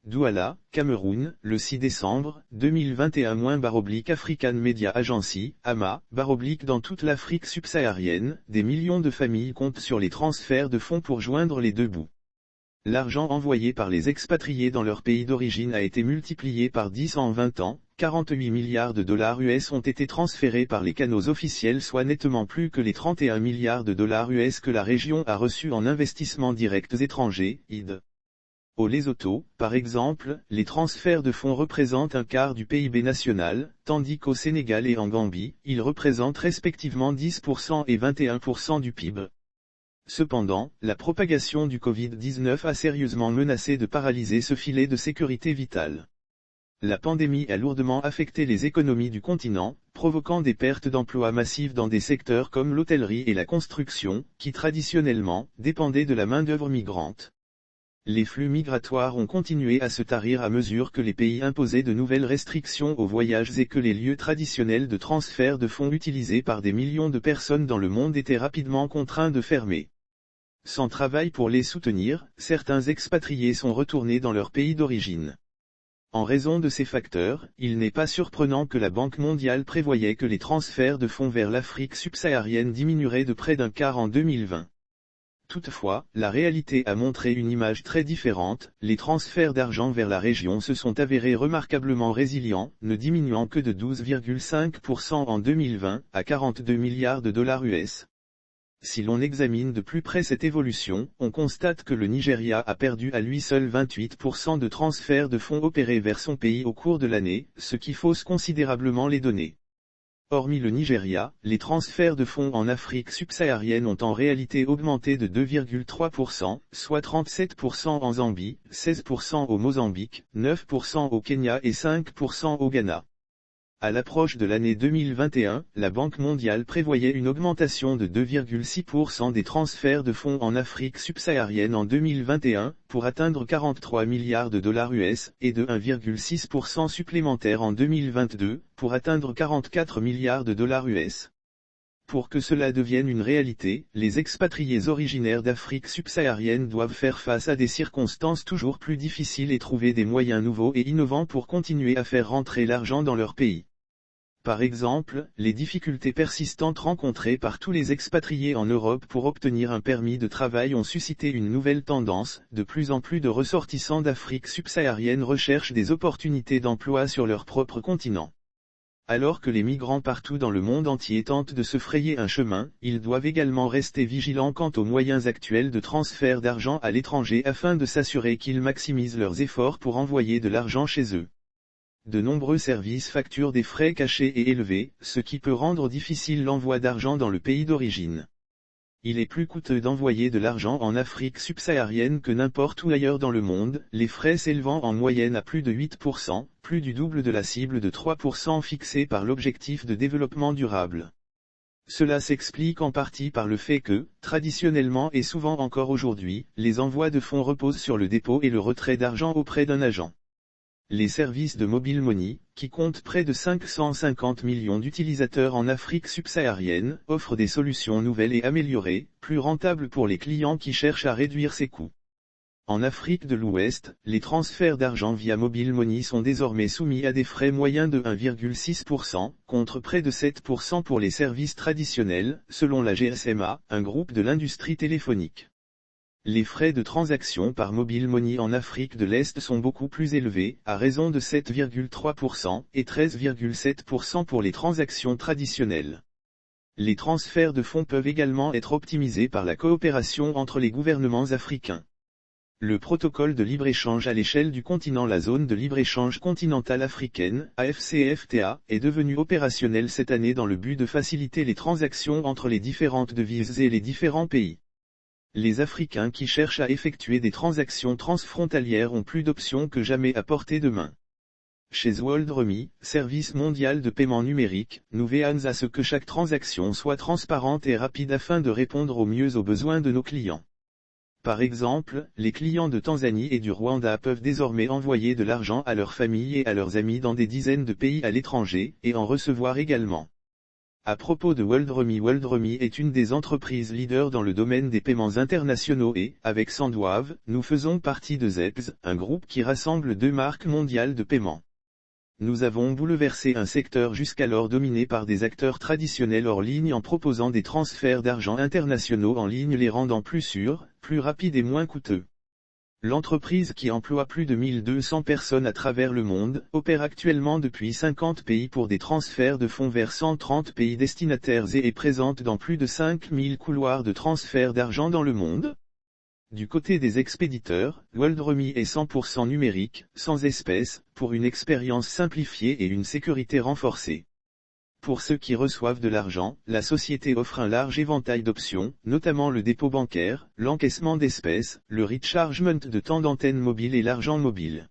Douala, Cameroun, le 6 décembre 2021-African Media Agency, AMA, dans toute l'Afrique subsaharienne, des millions de familles comptent sur les transferts de fonds pour joindre les deux bouts. L'argent envoyé par les expatriés dans leur pays d'origine a été multiplié par 10 en 20 ans, 48 milliards de dollars US ont été transférés par les canaux officiels, soit nettement plus que les 31 milliards de dollars US que la région a reçus en investissements directs étrangers, ID. Au Lesotho, par exemple, les transferts de fonds représentent un quart du PIB national, tandis qu'au Sénégal et en Gambie, ils représentent respectivement 10% et 21% du PIB. Cependant, la propagation du Covid-19 a sérieusement menacé de paralyser ce filet de sécurité vitale. La pandémie a lourdement affecté les économies du continent, provoquant des pertes d'emplois massives dans des secteurs comme l'hôtellerie et la construction, qui traditionnellement dépendaient de la main-d'œuvre migrante. Les flux migratoires ont continué à se tarir à mesure que les pays imposaient de nouvelles restrictions aux voyages et que les lieux traditionnels de transfert de fonds utilisés par des millions de personnes dans le monde étaient rapidement contraints de fermer. Sans travail pour les soutenir, certains expatriés sont retournés dans leur pays d'origine. En raison de ces facteurs, il n'est pas surprenant que la Banque mondiale prévoyait que les transferts de fonds vers l'Afrique subsaharienne diminueraient de près d'un quart en 2020. Toutefois, la réalité a montré une image très différente, les transferts d'argent vers la région se sont avérés remarquablement résilients, ne diminuant que de 12,5% en 2020, à 42 milliards de dollars US. Si l'on examine de plus près cette évolution, on constate que le Nigeria a perdu à lui seul 28% de transferts de fonds opérés vers son pays au cours de l'année, ce qui fausse considérablement les données. Hormis le Nigeria, les transferts de fonds en Afrique subsaharienne ont en réalité augmenté de 2,3%, soit 37% en Zambie, 16% au Mozambique, 9% au Kenya et 5% au Ghana. À l'approche de l'année 2021, la Banque mondiale prévoyait une augmentation de 2,6% des transferts de fonds en Afrique subsaharienne en 2021, pour atteindre 43 milliards de dollars US, et de 1,6% supplémentaire en 2022, pour atteindre 44 milliards de dollars US. Pour que cela devienne une réalité, les expatriés originaires d'Afrique subsaharienne doivent faire face à des circonstances toujours plus difficiles et trouver des moyens nouveaux et innovants pour continuer à faire rentrer l'argent dans leur pays. Par exemple, les difficultés persistantes rencontrées par tous les expatriés en Europe pour obtenir un permis de travail ont suscité une nouvelle tendance, de plus en plus de ressortissants d'Afrique subsaharienne recherchent des opportunités d'emploi sur leur propre continent. Alors que les migrants partout dans le monde entier tentent de se frayer un chemin, ils doivent également rester vigilants quant aux moyens actuels de transfert d'argent à l'étranger afin de s'assurer qu'ils maximisent leurs efforts pour envoyer de l'argent chez eux. De nombreux services facturent des frais cachés et élevés, ce qui peut rendre difficile l'envoi d'argent dans le pays d'origine. Il est plus coûteux d'envoyer de l'argent en Afrique subsaharienne que n'importe où ailleurs dans le monde, les frais s'élevant en moyenne à plus de 8%, plus du double de la cible de 3% fixée par l'objectif de développement durable. Cela s'explique en partie par le fait que, traditionnellement et souvent encore aujourd'hui, les envois de fonds reposent sur le dépôt et le retrait d'argent auprès d'un agent. Les services de mobile money, qui comptent près de 550 millions d'utilisateurs en Afrique subsaharienne, offrent des solutions nouvelles et améliorées, plus rentables pour les clients qui cherchent à réduire ces coûts. En Afrique de l'Ouest, les transferts d'argent via mobile money sont désormais soumis à des frais moyens de 1,6%, contre près de 7% pour les services traditionnels, selon la GSMA, un groupe de l'industrie téléphonique. Les frais de transaction par mobile money en Afrique de l'Est sont beaucoup plus élevés, à raison de 7,3% et 13,7% pour les transactions traditionnelles. Les transferts de fonds peuvent également être optimisés par la coopération entre les gouvernements africains. Le protocole de libre-échange à l'échelle du continent, la zone de libre-échange continentale africaine, AFCFTA, est devenu opérationnel cette année dans le but de faciliter les transactions entre les différentes devises et les différents pays. Les Africains qui cherchent à effectuer des transactions transfrontalières ont plus d'options que jamais à portée de main. Chez WorldRemit, service mondial de paiement numérique, nous veillons à ce que chaque transaction soit transparente et rapide afin de répondre au mieux aux besoins de nos clients. Par exemple, les clients de Tanzanie et du Rwanda peuvent désormais envoyer de l'argent à leurs familles et à leurs amis dans des dizaines de pays à l'étranger, et en recevoir également. À propos de WorldRemie est une des entreprises leaders dans le domaine des paiements internationaux et, avec Sendwave, nous faisons partie de Zepz, un groupe qui rassemble 2 marques mondiales de paiement. Nous avons bouleversé un secteur jusqu'alors dominé par des acteurs traditionnels hors ligne en proposant des transferts d'argent internationaux en ligne les rendant plus sûrs, plus rapides et moins coûteux. L'entreprise qui emploie plus de 1200 personnes à travers le monde, opère actuellement depuis 50 pays pour des transferts de fonds vers 130 pays destinataires et est présente dans plus de 5000 couloirs de transfert d'argent dans le monde. Du côté des expéditeurs, WorldRemie est 100% numérique, sans espèces, pour une expérience simplifiée et une sécurité renforcée. Pour ceux qui reçoivent de l'argent, la société offre un large éventail d'options, notamment le dépôt bancaire, l'encaissement d'espèces, le rechargement de temps d'antenne mobile et l'argent mobile.